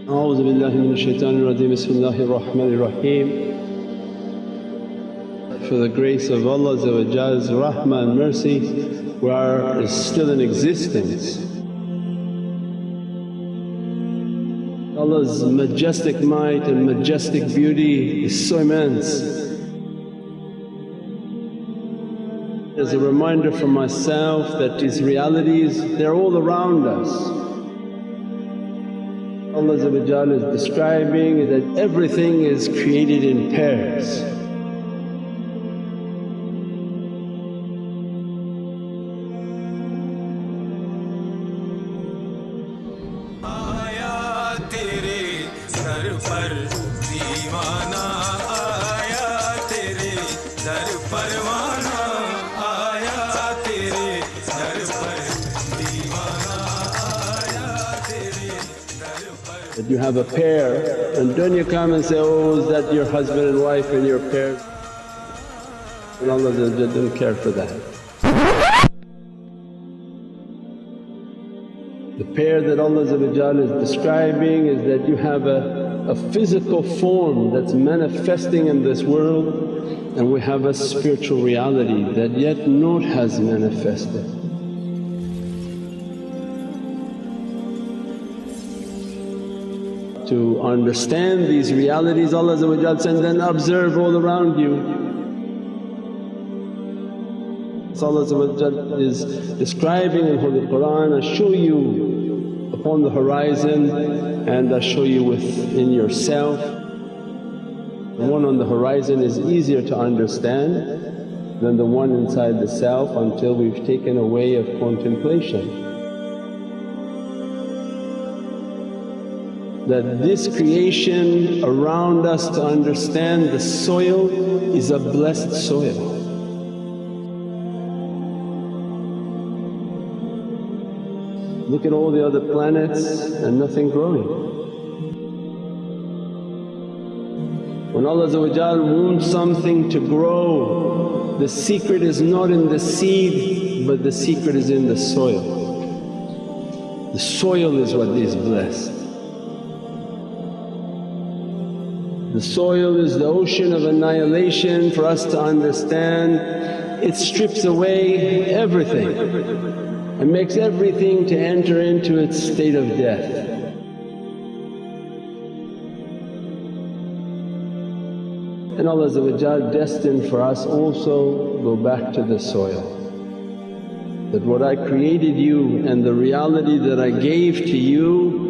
A'udhu billahi minash shaitanir rajeem. Bismillahir Rahmanir Rahim. For the grace of Allah's rahmah and mercy, we are still in existence. Allah's majestic might and majestic beauty is so immense. As a reminder for myself that these realities, they're all around us. Allah is describing that everything is created in pairs. That you have a pair and don't you come and say, oh, is that your husband and wife and your pair? And Allah didn't care for that. The pair that Allah is describing is that you have a physical form that's manifesting in this world, and we have a spiritual reality that yet not has manifested. To understand these realities, Allah said, then observe all around you. So Allah is describing in Holy Qur'an, I show you upon the horizon and I show you within yourself. The one on the horizon is easier to understand than the one inside the self until we've taken a way of contemplation. That this creation around us, to understand the soil is a blessed soil. Look at all the other planets and nothing growing. When Allah wants something to grow, the secret is not in the seed but the secret is in the soil. The soil is what is blessed. The soil is the ocean of annihilation. For us to understand, it strips away everything and makes everything to enter into its state of death. And Allah destined for us also go back to the soil. That what I created you and the reality that I gave to you,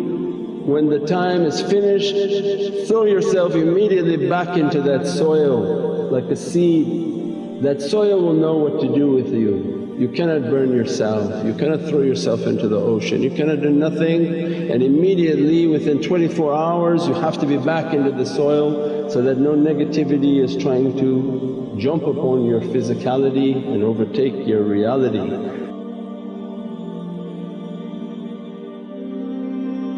when the time is finished, throw yourself immediately back into that soil like a seed. That soil will know what to do with you. You cannot burn yourself, you cannot throw yourself into the ocean, you cannot do nothing, and immediately within 24 hours you have to be back into the soil so that no negativity is trying to jump upon your physicality and overtake your reality.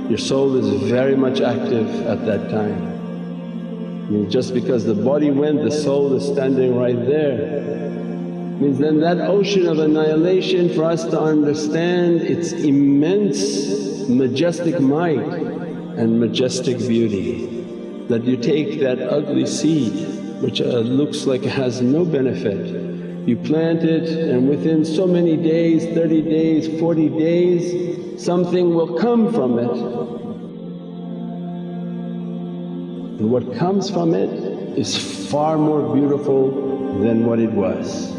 Your soul is very much active at that time. Just because the body went, the soul is standing right there. Means then that ocean of annihilation, for us to understand its immense majestic might and majestic beauty. That you take that ugly seed which looks like it has no benefit, you plant it and within so many days, 30 days, 40 days, something will come from it. And what comes from it is far more beautiful than what it was.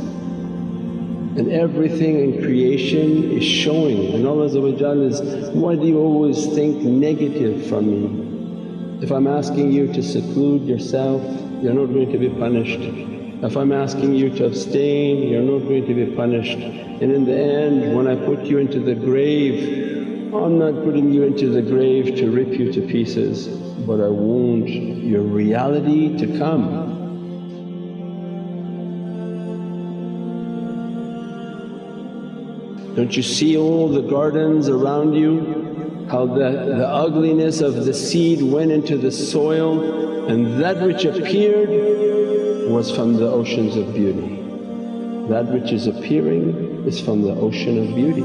And everything in creation is showing, and Allah is, why do you always think negative from me? If I'm asking you to seclude yourself, you're not going to be punished. If I'm asking you to abstain, you're not going to be punished. And in the end when I put you into the grave, I'm not putting you into the grave to rip you to pieces, but I want your reality to come. Don't you see all the gardens around you? How the ugliness of the seed went into the soil, and that which appeared was from the oceans of beauty. That which is appearing is from the ocean of beauty.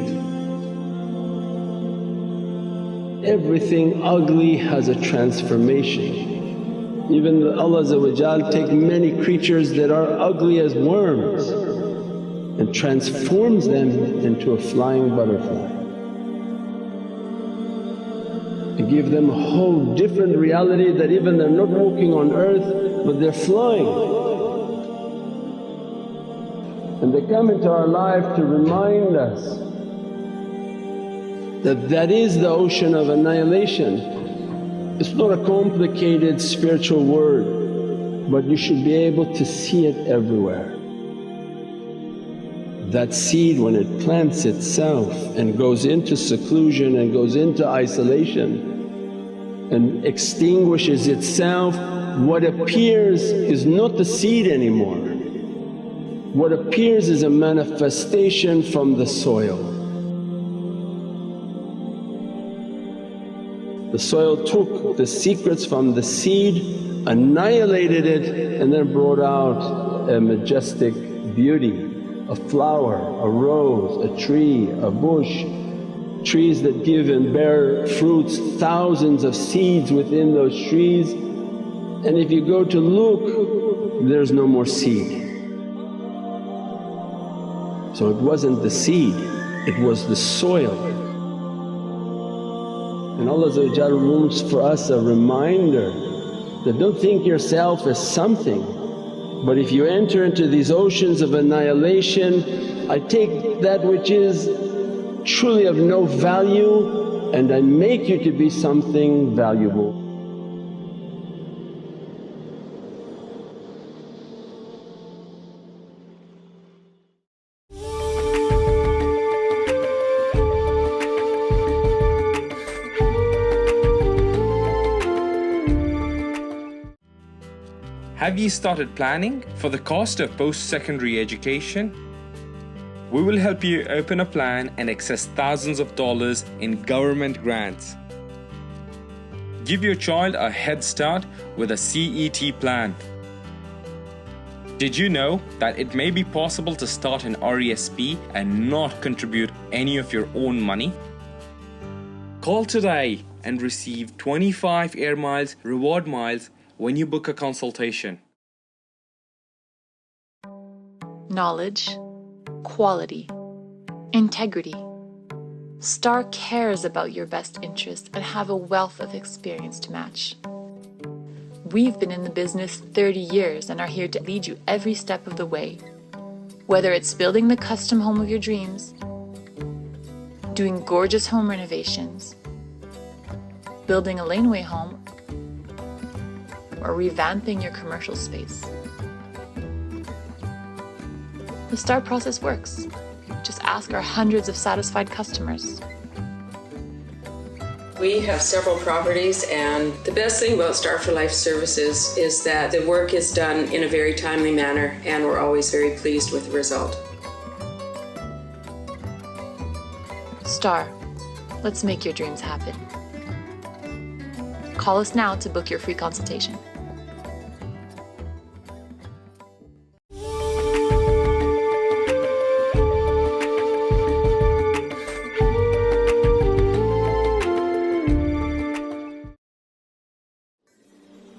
everything ugly has a transformation. Even Allah take many creatures that are ugly as worms and transforms them into a flying butterfly and give them a whole different reality that even they're not walking on earth but they're flying. And they come into our life to remind us that that is the ocean of annihilation. It's not a complicated spiritual word but you should be able to see it everywhere. That seed when it plants itself and goes into seclusion and goes into isolation and extinguishes itself, what appears is not the seed anymore. What appears is a manifestation from the soil. The soil took the secrets from the seed, annihilated it and then brought out a majestic beauty. A flower, a rose, a tree, a bush, trees that give and bear fruits, thousands of seeds within those trees. And if you go to look, there's no more seed. So it wasn't the seed, it was the soil. And Allah wants for us a reminder that don't think yourself as something. But if you enter into these oceans of annihilation, I take that which is truly of no value and I make you to be something valuable. Have you started planning for the cost of post-secondary education? We will help you open a plan and access thousands of dollars in government grants. Give your child a head start with a CET plan. Did you know that it may be possible to start an RESP and not contribute any of your own money? Call today and receive 25 air miles reward miles when you book a consultation. Knowledge, quality, integrity. STAR cares about your best interests and have a wealth of experience to match. We've been in the business 30 years and are here to lead you every step of the way. Whether it's building the custom home of your dreams, doing gorgeous home renovations, building a laneway home, or revamping your commercial space. The STAR process works. Just ask our hundreds of satisfied customers. We have several properties, and the best thing about Star for Life Services is that the work is done in a very timely manner and we're always very pleased with the result. STAR, let's make your dreams happen. Call us now to book your free consultation.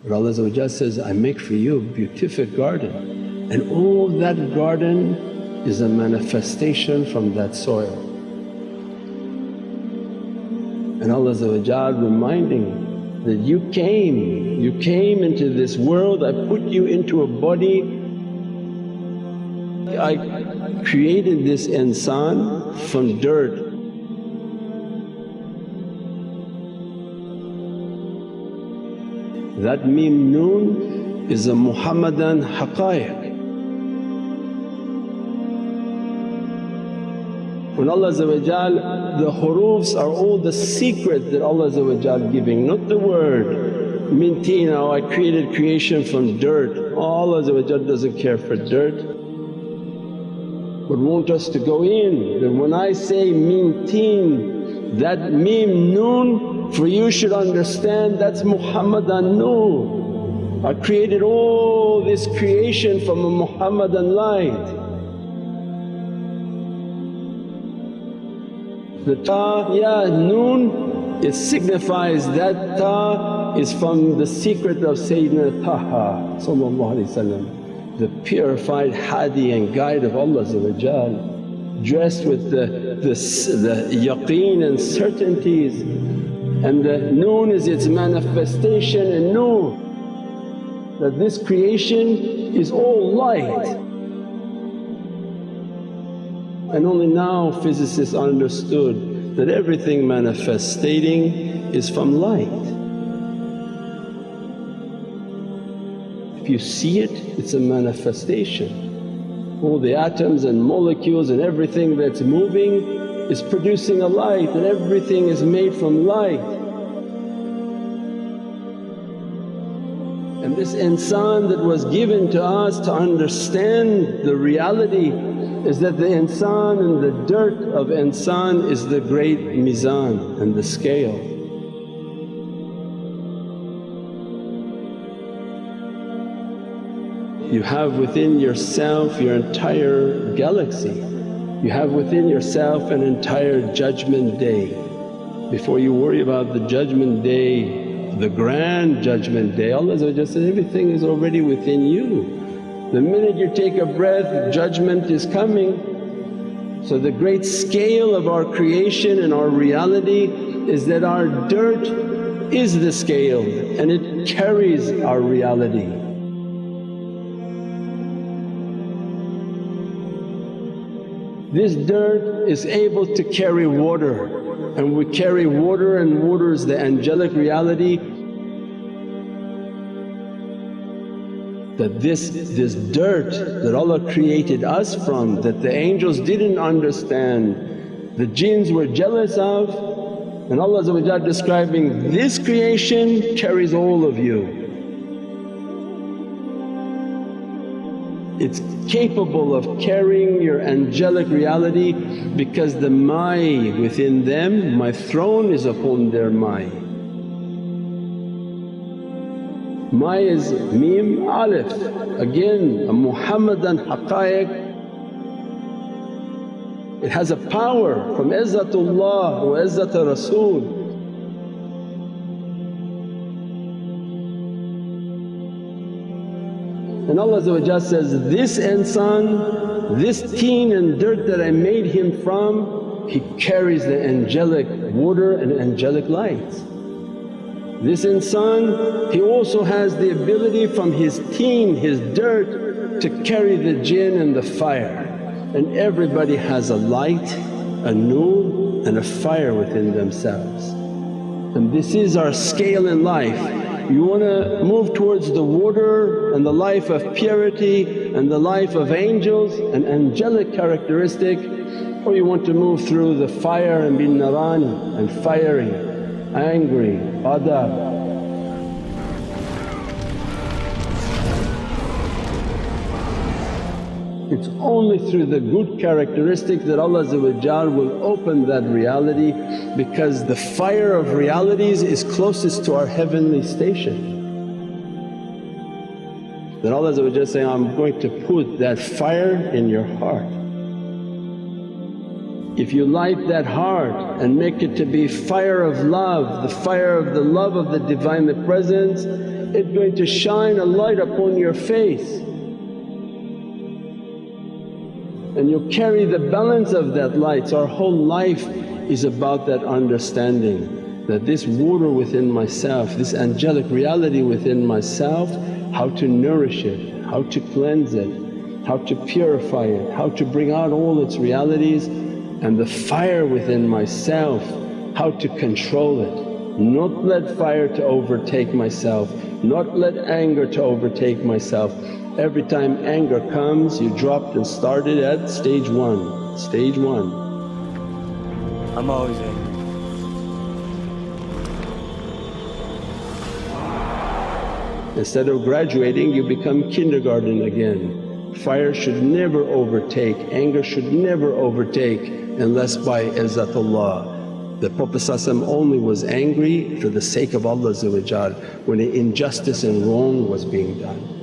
But Allah says, I make for you a beautiful garden, and all that garden is a manifestation from that soil. And Allah reminding that you came into this world, I put you into a body, I created this insan from dirt. That Mim Noon is a Muhammadan haqqaiq. When Allah the hurufs are all the secret that Allah giving, not the word. Min teen, I created creation from dirt. Allah doesn't care for dirt but want us to go in. That when I say Min teen, that Mim Noon for you should understand that's Muhammadan Noor. I created all this creation from a Muhammadan light. The Ta, Ya, Noon It signifies that Ta is from the secret of Sayyidina Taha the purified hadi and guide of Allah, dressed with the yaqeen and certainties, and the noon is its manifestation and nur, that this creation is all light. And only now physicists understood that everything manifesting is from light. If you see it, it's a manifestation. All the atoms and molecules and everything that's moving is producing a light, and everything is made from light. And this insan that was given to us to understand the reality is that the insan and the dirt of insan is the great mizan and the scale. You have within yourself your entire galaxy. You have within yourself an entire judgment day. Before you worry about the judgment day, the grand judgment day, Allah said everything is already within you. The minute you take a breath, judgment is coming. So the great scale of our creation and our reality is that our dirt is the scale and it carries our reality. This dirt is able to carry water, and we carry water, and water is the angelic reality. That this dirt that Allah created us from, that the angels didn't understand, the jinns were jealous of, and Allah describing this creation carries all of you. It's capable of carrying your angelic reality because the my within them, my throne is upon their my. My is Mim Alif, again a Muhammadan haqqaiq. It has a power from Izzatullah wa Izzat-e-Rasul. And Allah says, this insan, this teen and dirt that I made him from, he carries the angelic water and angelic lights. This insan, he also has the ability from his teen, his dirt, to carry the jinn and the fire. And everybody has a light, a nur and a fire within themselves. And this is our scale in life. You want to move towards the water and the life of purity and the life of angels and angelic characteristic, or you want to move through the fire and be narani and fiery, angry, ghadab. It's only through the good characteristic that Allah will open that reality, because the fire of realities is closest to our heavenly station. That Allah saying, I'm going to put that fire in your heart. If you light that heart and make it to be fire of love, the fire of the love of the Divinely Presence, it's going to shine a light upon your face. And you'll carry the balance of that light. So our whole life is about that understanding that this water within myself, this angelic reality within myself, how to nourish it, how to cleanse it, how to purify it, how to bring out all its realities, and the fire within myself, how to control it. Not let fire to overtake myself, not let anger to overtake myself. Every time anger comes, you dropped and started at stage one, stage one. I'm always angry. Instead of graduating, you become kindergarten again. Fire should never overtake, anger should never overtake unless by izzatullah. The Prophet only was angry for the sake of Allah when an injustice and wrong was being done.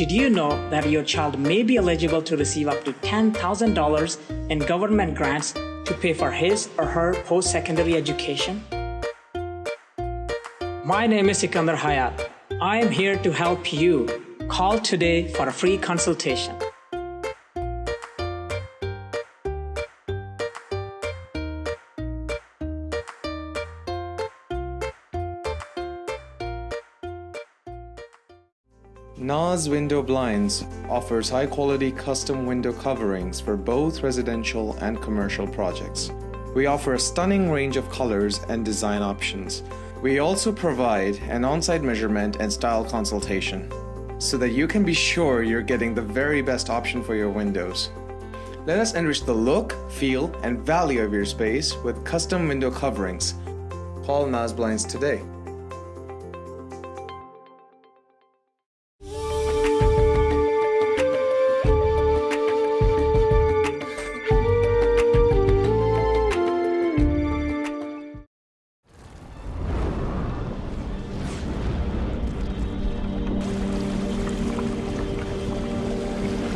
Did you know that your child may be eligible to receive up to $10,000 in government grants to pay for his or her post-secondary education? My name is Sikandar Hayat. I am here to help you. Call today for a free consultation. Naz Window Blinds offers high-quality custom window coverings for both residential and commercial projects. We offer a stunning range of colors and design options. We also provide an on-site measurement and style consultation so that you can be sure you're getting the very best option for your windows. Let us enrich the look, feel, and value of your space with custom window coverings. Call Naz Blinds today.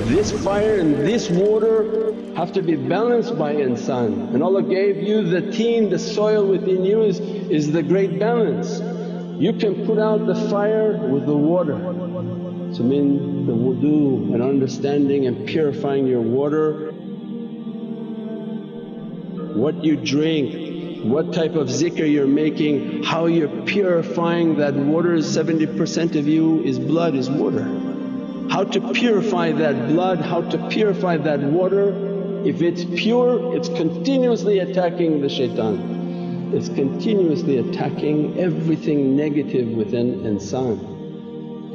This fire and this water have to be balanced by insan, and Allah gave you the teen, the soil within you is the great balance. You can put out the fire with the water. So mean the wudu and understanding and purifying your water, what you drink, what type of zikr you're making, how you're purifying that water. 70% of you is blood, is water. How to purify that blood, how to purify that water. If it's pure, it's continuously attacking the shaitan, it's continuously attacking everything negative within insan.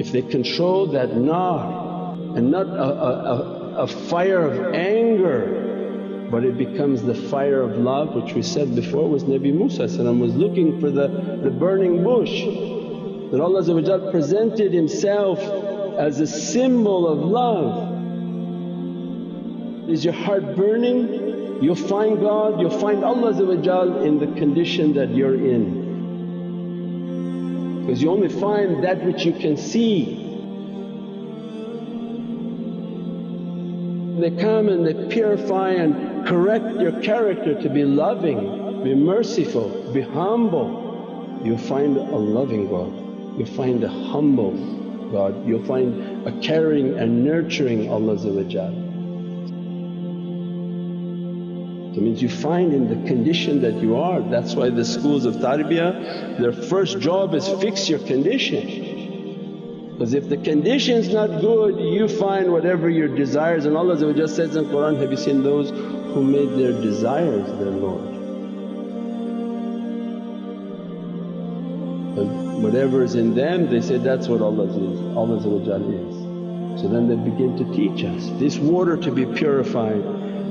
If they control that nar and not a fire of anger, but it becomes the fire of love, which we said before was Nabi Musa was looking for the burning bush, that Allah presented Himself as a symbol of love. Is your heart burning? You'll find God, you'll find Allah in the condition that you're in, because you only find that which you can see. They come and they purify and correct your character to be loving, be merciful, be humble. You'll find a loving God, you'll find a humble God, you'll find a caring and nurturing Allah. So it means you find in the condition that you are. That's why the schools of tarbiyah, their first job is fix your condition. Because if the condition's not good, you find whatever your desires, and Allah says in Qur'an, have you seen those who made their desires their Lord? Whatever is in them, they say that's what Allah is, Allah is. So then they begin to teach us this water to be purified,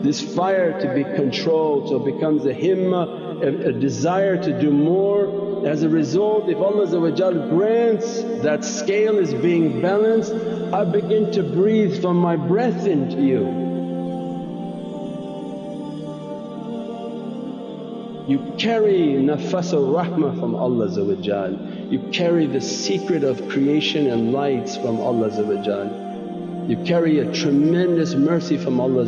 this fire to be controlled, so it becomes a himmah, a desire to do more. As a result, if Allah grants that scale is being balanced, I begin to breathe from my breath into you. You carry nafas al-rahmah from Allah, you carry the secret of creation and lights from Allah. You carry a tremendous mercy from Allah.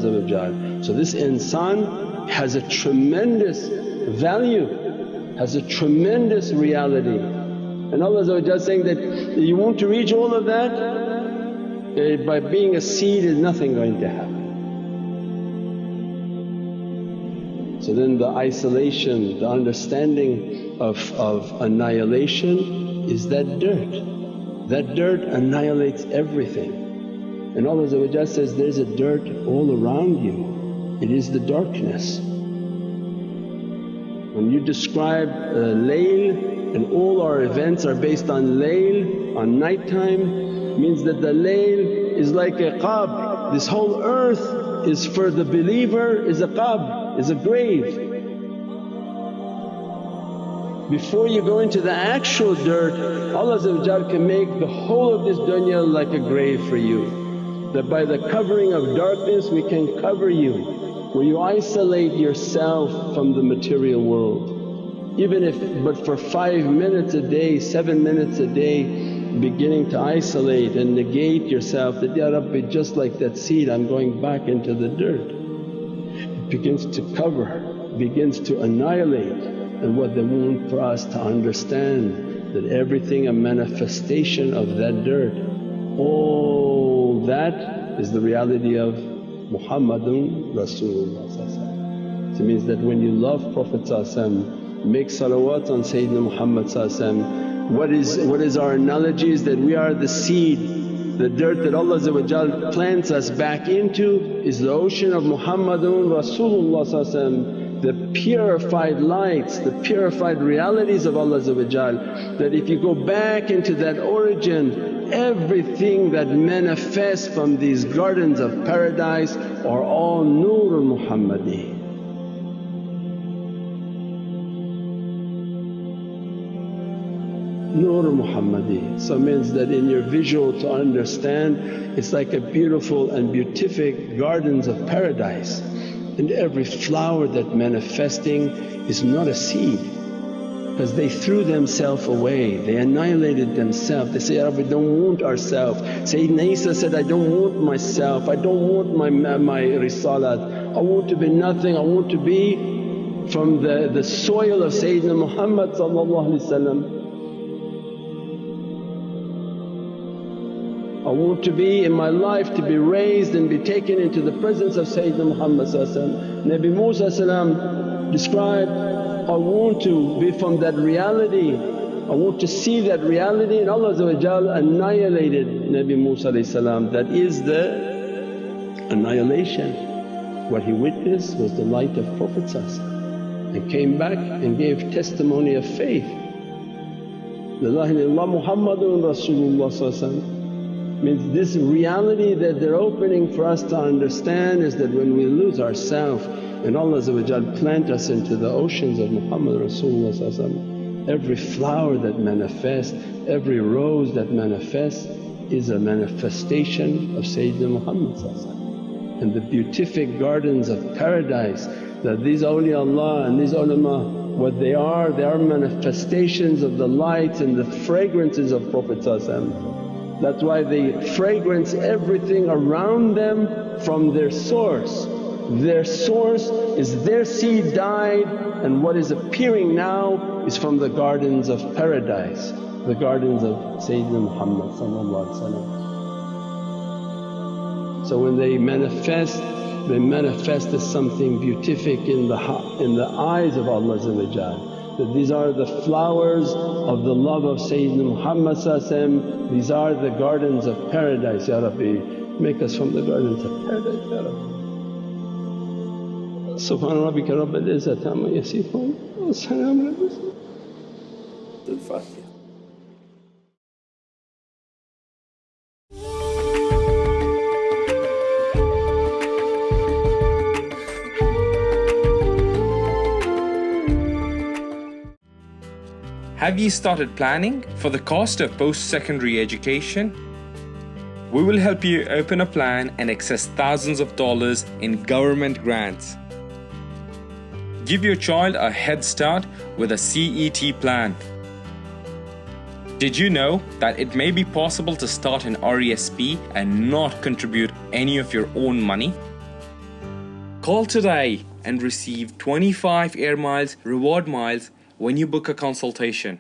So this insan has a tremendous value, has a tremendous reality. And Allah saying that, you want to reach all of that, by being a seed is nothing going to happen. So then the isolation, the understanding of annihilation is that dirt. That dirt annihilates everything. And Allah says, there's a dirt all around you, it is the darkness. When you describe layl, and all our events are based on layl, on night time, means that the layl is like a qab. This whole earth is for the believer is a qab, is a grave. Before you go into the actual dirt, Allah can make the whole of this dunya like a grave for you. That by the covering of darkness we can cover you, where you isolate yourself from the material world. Even if but for 5 minutes a day, 7 minutes a day, beginning to isolate and negate yourself that, Ya Rabbi, just like that seed I'm going back into the dirt. It begins to cover, begins to annihilate. And what they want for us to understand that everything a manifestation of that dirt, all that is the reality of Muhammadun Rasulullah. So it means that when you love Prophet make salawat on Sayyidina Muhammad. What is our analogy is that we are the seed, the dirt that Allah plants us back into is the ocean of Muhammadun Rasulullah, the purified lights, the purified realities of Allah, that if you go back into that origin, everything that manifests from these gardens of paradise are all Nurul Muhammadi. Nur Muhammadi. So it means that in your visual to understand, it's like a beautiful and beatific gardens of paradise, and every flower that manifesting is not a seed because they threw themselves away, they annihilated themselves. They say, Ya Rabbi, don't want ourselves. Sayyidina Isa said, I don't want myself, I don't want my risalat, I want to be nothing, I want to be from the soil of Sayyidina Muhammad. I want to be in my life to be raised and be taken into the presence of Sayyidina Muhammad. Nabi Musa described, I want to be from that reality, I want to see that reality, and Allah annihilated Nabi Musa. That is the annihilation. What he witnessed was the light of Prophet and came back and gave testimony of faith. La ilaha illallah Muhammadun Rasulullah. Means this reality that they're opening for us to understand is that when we lose ourselves and Allah plant us into the oceans of Muhammad Rasulullah, every flower that manifests, every rose that manifests is a manifestation of Sayyidina Muhammad. And the beatific gardens of paradise, that these awliyaullah and these ulama, what they are manifestations of the lights and the fragrances of Prophet. That's why they fragrance everything around them from their source. Their source is their seed died, and what is appearing now is from the gardens of paradise, the gardens of Sayyidina Muhammad. So when they manifest as something beatific in the eyes of Allah, that these are the flowers of the love of Sayyidina Muhammad. These are the gardens of paradise. Ya Rabbi, make us from the gardens of paradise, Ya Rabbi. Subhana rabbika rabbil izzati amma yasifoon wa salaamun ala al-mursalin. Al-Fatiha. Have you started planning for the cost of post-secondary education? We will help you open a plan and access thousands of dollars in government grants. Give your child a head start with a CET plan. Did you know that it may be possible to start an RESP and not contribute any of your own money? Call today and receive 25 air miles reward miles when you book a consultation.